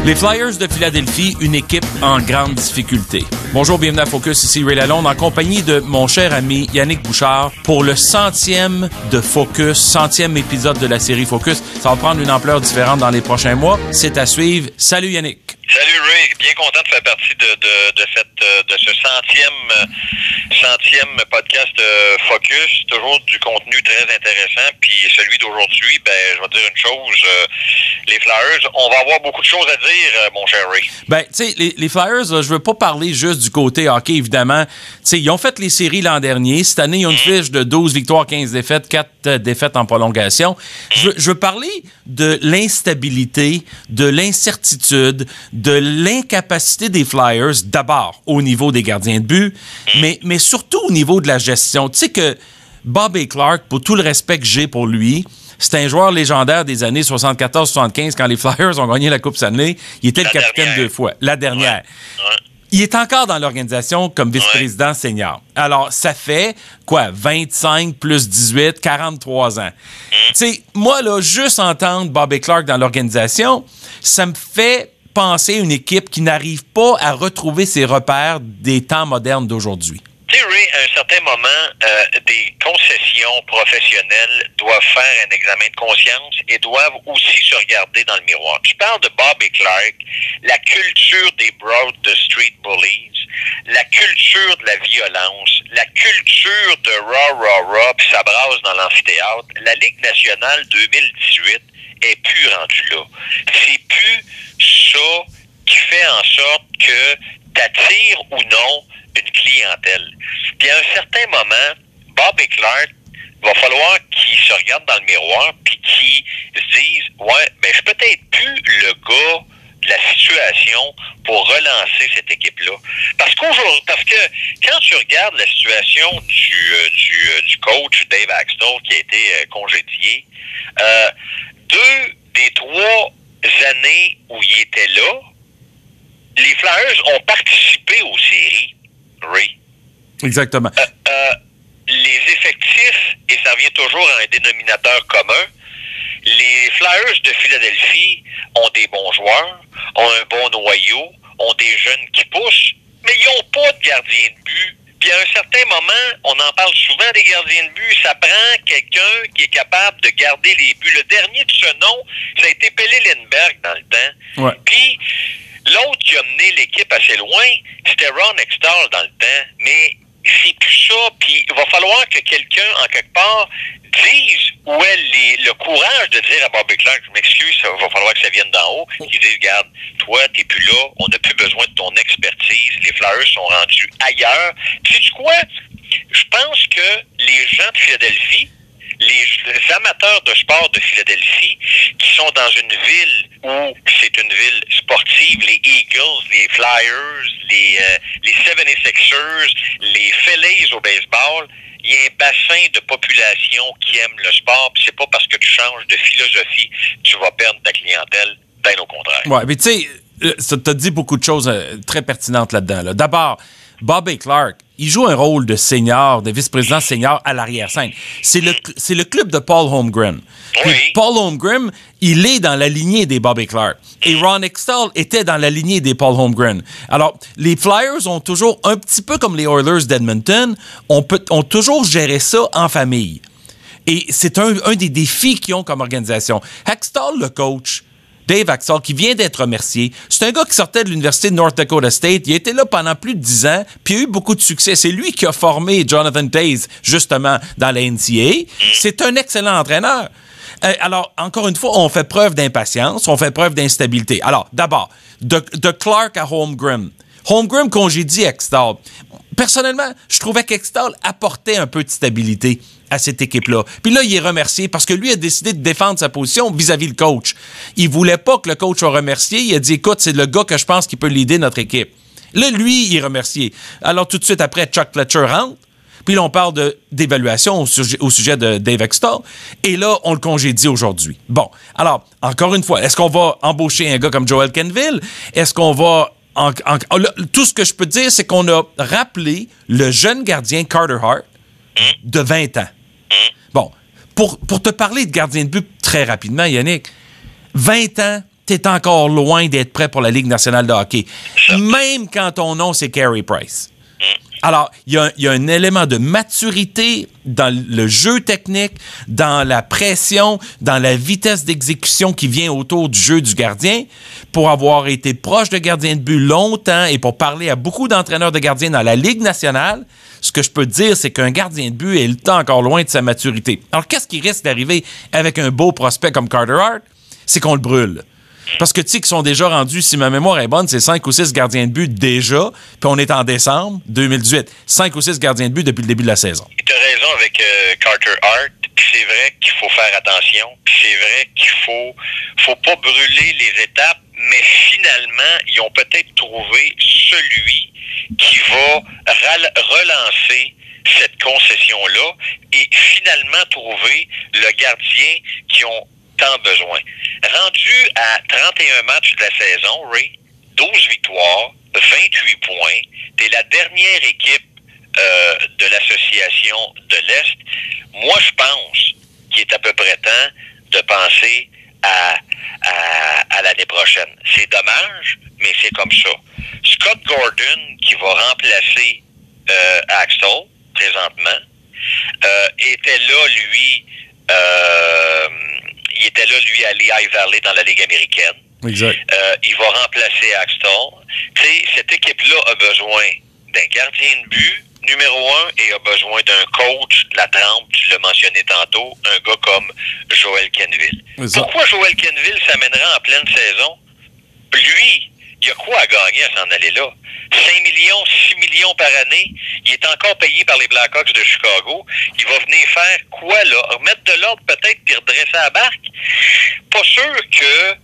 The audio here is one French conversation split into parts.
Les Flyers de Philadelphie, une équipe en grande difficulté. Bonjour, bienvenue à Focus, ici Ray Lalonde, en compagnie de mon cher ami Yannick Bouchard pour le 100e de Focus, 100e épisode de la série Focus. Ça va prendre une ampleur différente dans les prochains mois. C'est à suivre. Salut Yannick. Salut Ray, bien content de faire partie de ce centième podcast Focus. Toujours du contenu très intéressant. Puis celui d'aujourd'hui, je vais dire une chose. Les Flyers, on va avoir beaucoup de choses à dire, mon cher Ray. Tu sais, les Flyers, là, je veux pas parler juste du côté hockey, évidemment. Tu sais, ils ont fait les séries l'an dernier. Cette année, ils ont une fiche de 12 victoires, 15 défaites, 4 défaites en prolongation. Je veux parler de l'instabilité, de l'incertitude, de l'incapacité des Flyers, d'abord au niveau des gardiens de but, mais surtout au niveau de la gestion. Tu sais que Bobby Clarke, pour tout le respect que j'ai pour lui, c'est un joueur légendaire des années 74-75 quand les Flyers ont gagné la Coupe Stanley. Il était le capitaine 2 fois, la dernière. Ouais. Il est encore dans l'organisation comme vice-président senior. Alors, ça fait, 25 plus 18, 43 ans. Tu sais, moi, là, juste entendre Bobby Clarke dans l'organisation, ça me fait penser à une équipe qui n'arrive pas à retrouver ses repères des temps modernes d'aujourd'hui. Tu sais, Ray, à un certain moment, des concessions professionnelles doivent faire un examen de conscience et doivent aussi se regarder dans le miroir. Tu parles de Bobby Clarke, la culture des Broad Street Bullies, la culture de la violence, la culture de rah, puis ça brasse dans l'amphithéâtre. La Ligue nationale 2018 est plus rendue là. C'est plus ça qui fait en sorte que t'attires ou non une clientèle. Puis à un certain moment, Bobby Clarke, va falloir qu'il se regarde dans le miroir puis qu'il se dise je suis peut-être plus le gars de la situation pour relancer cette équipe-là. Parce que quand tu regardes la situation du coach Dave Axtell qui a été congédié, 2 des 3 années où il était là, les Flyers ont participé aux séries, Ray. Exactement. Les effectifs, et ça revient toujours à un dénominateur commun, les Flyers de Philadelphie ont des bons joueurs, ont un bon noyau, ont des jeunes qui poussent, mais ils n'ont pas de gardien de but. Puis à un certain moment, on en parle souvent des gardiens de but, ça prend quelqu'un qui est capable de garder les buts. Le dernier de ce nom, ça a été Pelle Lindbergh dans le temps. Ouais. Puis l'autre qui a mené l'équipe assez loin, c'était Ron Hextall dans le temps, mais c'est plus ça, puis il va falloir que quelqu'un, en quelque part, dise où est le courage de dire à Bobby Clarke, je m'excuse, il va falloir que ça vienne d'en haut, qu'il dise, regarde, toi, t'es plus là, on n'a plus besoin de ton expertise, les Flyers sont rendus ailleurs. Sais-tu quoi? Je pense que les gens de Philadelphie, les amateurs de sport de Philadelphie, qui sont dans une ville où c'est une ville sportive, les Eagles, les Flyers, les 76ers, les Phillies au baseball, il y a un bassin de population qui aime le sport, puis c'est pas parce que tu changes de philosophie que tu vas perdre ta clientèle, bien au contraire. Ouais, mais tu sais, t'as dit beaucoup de choses très pertinentes là-dedans. Là. D'abord, Bobby Clarke, il joue un rôle de senior, de vice-président senior à l'arrière-scène. C'est le club de Paul Holmgren. Oui. Puis Paul Holmgren, il est dans la lignée des Bobby Clarke. Et Ron Hextall était dans la lignée des Paul Holmgren. Alors, les Flyers ont toujours, un petit peu comme les Oilers d'Edmonton, ont toujours géré ça en famille. Et c'est un des défis qu'ils ont comme organisation. Hextall, le coach, Dave Axtell, qui vient d'être remercié. C'est un gars qui sortait de l'Université de North Dakota State. Il a été là pendant plus de 10 ans, puis il a eu beaucoup de succès. C'est lui qui a formé Jonathan Toews, justement, dans la NCAA. C'est un excellent entraîneur. Alors, encore une fois, on fait preuve d'impatience, on fait preuve d'instabilité. Alors, d'abord, de Clarke à Holmgren. Holmgren congédie Hextall. Personnellement, je trouvais qu'Hextall apportait un peu de stabilité à cette équipe-là. Puis là, il est remercié parce que lui a décidé de défendre sa position vis-à-vis le coach. Il voulait pas que le coach soit remercié. Il a dit, écoute, c'est le gars que je pense qui peut leader notre équipe. Là, lui, il est remercié. Alors, tout de suite après, Chuck Fletcher rentre. Puis là, on parle d'évaluation au sujet de Dave Hextall. Et là, on le congédie aujourd'hui. Bon, alors, encore une fois, est-ce qu'on va embaucher un gars comme Joel Kenville? Est-ce qu'on va... tout ce que je peux dire, c'est qu'on a rappelé le jeune gardien Carter Hart de 20 ans. Bon, pour te parler de gardien de but très rapidement, Yannick, 20 ans, t'es encore loin d'être prêt pour la Ligue nationale de hockey. Même quand ton nom, c'est Carey Price. Alors, il y a un élément de maturité dans le jeu technique, dans la pression, dans la vitesse d'exécution qui vient autour du jeu du gardien. Pour avoir été proche de gardien de but longtemps et pour parler à beaucoup d'entraîneurs de gardiens dans la Ligue nationale, ce que je peux te dire, c'est qu'un gardien de but est encore loin de sa maturité. Alors, qu'est-ce qui risque d'arriver avec un beau prospect comme Carter Hart? C'est qu'on le brûle. Parce que tu sais qu'ils sont déjà rendus, si ma mémoire est bonne, c'est 5 ou 6 gardiens de but déjà, puis on est en décembre 2018. 5 ou 6 gardiens de but depuis le début de la saison. Tu as raison avec Carter Hart, puis c'est vrai qu'il faut faire attention, puis c'est vrai qu'il faut pas brûler les étapes, mais finalement, ils ont peut-être trouvé celui qui va relancer cette concession-là et finalement trouver le gardien qui ont tant besoin. Rendu à 31 matchs de la saison, Ray, 12 victoires, 28 points. T'es la dernière équipe de l'association de l'Est. Moi, je pense qu'il est à peu près temps de penser à l'année prochaine. C'est dommage, mais c'est comme ça. Scott Gordon, qui va remplacer Axtell, présentement, était là, lui, à Lehigh Valley dans la Ligue américaine. Exact. Il va remplacer Axtell. Tu sais, cette équipe-là a besoin d'un gardien de but, numéro 1, et a besoin d'un coach de la trempe, tu l'as mentionné tantôt, un gars comme Joel Kenville. Pourquoi Joel Kenville s'amènera en pleine saison? Lui, il y a quoi à gagner à s'en aller là? 5 millions, 6 millions par année. Il est encore payé par les Blackhawks de Chicago. Il va venir faire quoi, là? Remettre de l'ordre peut-être puis redresser la barque? Pas sûr que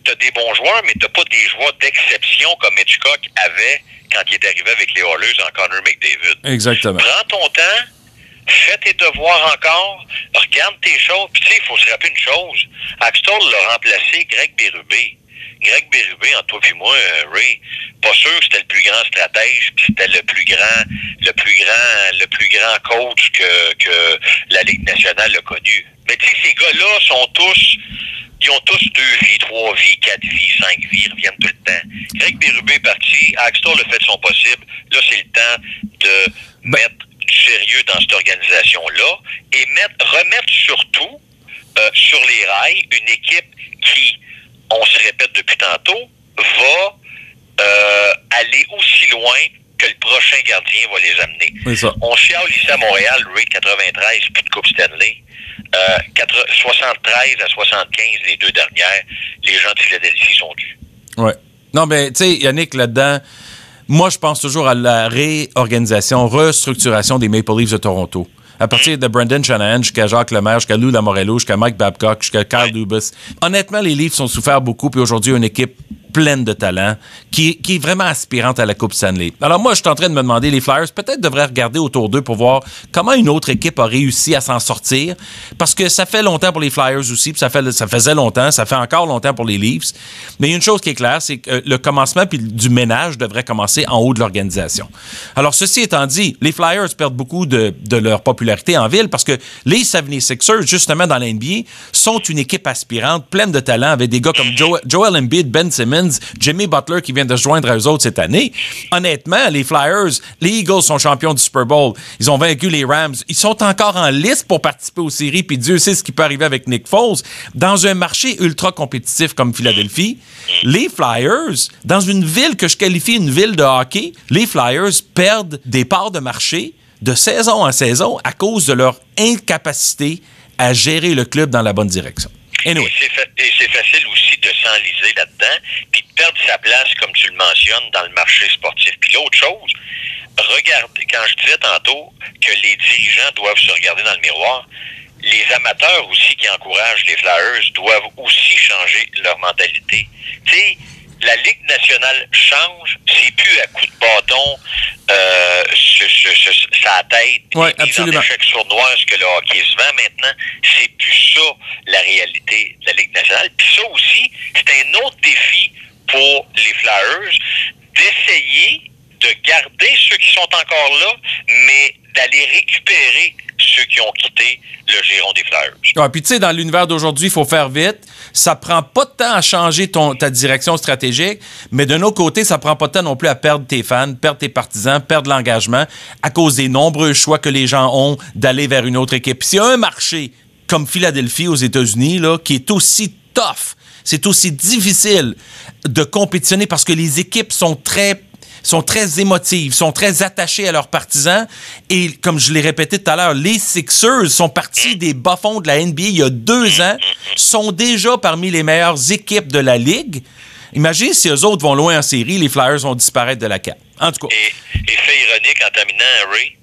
t'as des bons joueurs, mais t'as pas des joueurs d'exception comme Hitchcock avait quand il est arrivé avec les Oilers en Connor McDavid. Exactement. Prends ton temps, fais tes devoirs encore, regarde tes choses. Puis tu sais, il faut se rappeler une chose. Axtell l'a remplacé Greg Berube. Greg Berube, entre toi et moi, Ray, pas sûr que c'était le plus grand stratège, puis c'était le plus grand coach que la Ligue nationale a connu. Mais tu sais, ces gars-là ils ont tous 2 vies, 3 vies, 4 vies, 5 vies, ils reviennent tout le temps. Greg Berube est parti, Axtell a fait son possible. Là, c'est le temps de mettre du sérieux dans cette organisation-là et remettre surtout sur les rails une équipe qui, on se répète depuis tantôt, va aller aussi loin que le prochain gardien va les amener. On chiale ici à Montréal, Ray, 93, puis de Coupe Stanley. 73 à 75, les 2 dernières, les gens de Philadelphie sont dus. Ouais. Non, mais tu sais, Yannick, là-dedans, moi, je pense toujours à la réorganisation, restructuration des Maple Leafs de Toronto. À partir de Brendan Shanahan jusqu'à Jacques Lemaire, jusqu'à Lou Lamoriello, jusqu'à Mike Babcock, jusqu'à Kyle Dubas. Honnêtement, les Leafs ont souffert beaucoup, puis aujourd'hui, une équipe pleine de talent, qui est vraiment aspirante à la Coupe Stanley. Alors moi, je suis en train de me demander, les Flyers peut-être devraient regarder autour d'eux pour voir comment une autre équipe a réussi à s'en sortir, parce que ça fait longtemps pour les Flyers aussi, puis ça faisait longtemps, ça fait encore longtemps pour les Leafs. Mais il y a une chose qui est claire, c'est que le commencement puis du ménage devrait commencer en haut de l'organisation. Alors ceci étant dit, les Flyers perdent beaucoup de leur popularité en ville, parce que les 76ers, justement dans la NBA, sont une équipe aspirante, pleine de talent, avec des gars comme Joel Embiid, Ben Simmons, Jimmy Butler qui vient de se joindre à eux autres cette année. Honnêtement, les Flyers, les Eagles sont champions du Super Bowl. Ils ont vaincu les Rams. Ils sont encore en liste pour participer aux séries, puis Dieu sait ce qui peut arriver avec Nick Foles. Dans un marché ultra compétitif comme Philadelphie, les Flyers, dans une ville que je qualifie une ville de hockey, les Flyers perdent des parts de marché de saison en saison à cause de leur incapacité à gérer le club dans la bonne direction. Anyway. Et c'est facile aussi de s'enliser là-dedans, puis de perdre sa place, comme tu le mentionnes, dans le marché sportif. Puis l'autre chose, regarde, quand je disais tantôt que les dirigeants doivent se regarder dans le miroir, les amateurs aussi qui encouragent les Flyers doivent aussi changer leur mentalité. Tu sais, la Ligue nationale change, c'est plus à coups de bâton sa tête, ouais, absolument. Échec sournois, ce que le hockey se vend maintenant, c'est plus ça la réalité de la Ligue nationale. Puis ça aussi, c'est un autre défi pour les Flyers d'essayer de garder ceux qui sont encore là, mais d'aller récupérer ceux qui ont quitté le giron des des Flyers. Ouais, puis tu sais, dans l'univers d'aujourd'hui, il faut faire vite. Ça prend pas de temps à changer ta direction stratégique, mais d'un autre côté, ça prend pas de temps non plus à perdre tes fans, perdre tes partisans, perdre l'engagement à cause des nombreux choix que les gens ont d'aller vers une autre équipe. S'il y a un marché comme Philadelphie aux États-Unis, là, qui est aussi tough, c'est aussi difficile de compétitionner parce que les équipes sont très émotives, sont très attachées à leurs partisans. Et comme je l'ai répété tout à l'heure, les Sixers sont partis des bas-fonds de la NBA il y a 2 ans, sont déjà parmi les meilleures équipes de la Ligue. Imagine si eux autres vont loin en série, les Flyers vont disparaître de la carte. En tout cas. Et fait ironique en terminant, Ray,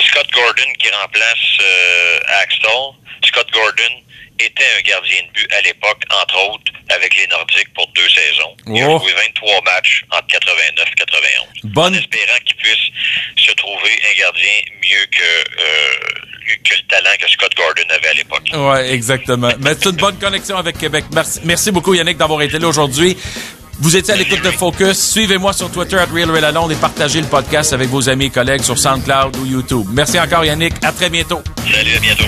Scott Gordon qui remplace Axtell, Scott Gordon était un gardien de but à l'époque, entre autres, avec les Nordiques pour 2 saisons. Il a joué 23 matchs entre 89 et 91. En espérant qu'il puisse se trouver un gardien mieux que le talent que Scott Gordon avait à l'époque. Oui, exactement. Mais c'est une bonne connexion avec Québec. Merci beaucoup, Yannick, d'avoir été là aujourd'hui. Vous étiez à l'écoute de Focus. Suivez-moi sur Twitter @RealRayLalonde et partagez le podcast avec vos amis et collègues sur SoundCloud ou YouTube. Merci encore, Yannick. À très bientôt. Salut, à bientôt.